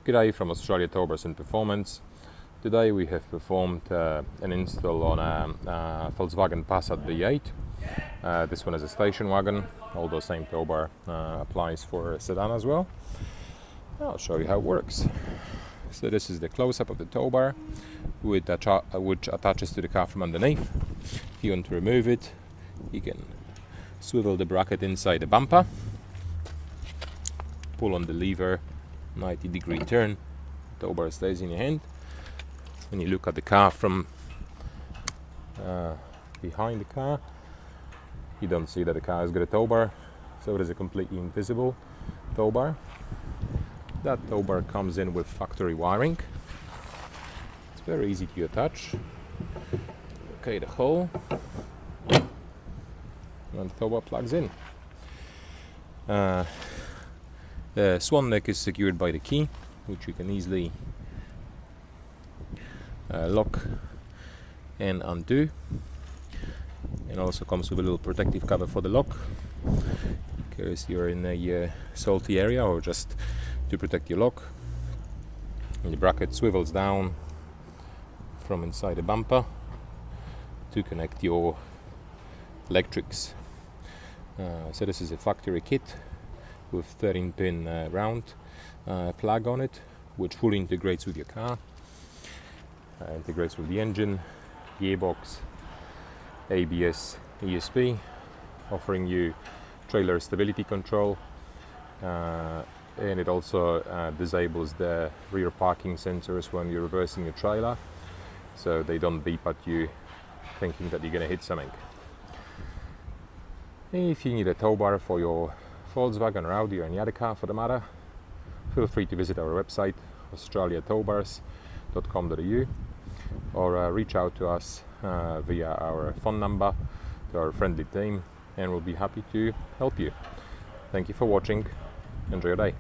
G'day from Australia Towbars Performance. Today we have performed an install on a Volkswagen Passat V8. This one is a station wagon, although same towbar applies for a sedan as well. I'll show you how it works. So this is the close-up of the towbar, which attaches to the car from underneath. If you want to remove it, you can swivel the bracket inside the bumper, pull on the lever, 90-degree turn, the towbar stays in your hand. When you look at the car from behind the car, you don't see that the car has got a towbar, so it is a completely invisible towbar. That towbar comes in with factory wiring. It's very easy to attach. Okay, the hole, and the towbar plugs in. The swan neck is secured by the key, which you can easily lock and undo, and also comes with a little protective cover for the lock in case you're in a salty area or just to protect your lock. And the bracket swivels down from inside the bumper to connect your electrics. So this is a factory kit with 13-pin round plug on it, which fully integrates with your car. Integrates with the engine, gearbox, ABS, ESP, offering you trailer stability control, and it also disables the rear parking sensors when you're reversing your trailer, so they don't beep at you thinking that you're going to hit something. If you need a towbar for your Volkswagen or Audi or any other car for the matter, feel free to visit our website australiatowbars.com.au or reach out to us via our phone number to our friendly team, and we'll be happy to help you. Thank you for watching. Enjoy your day.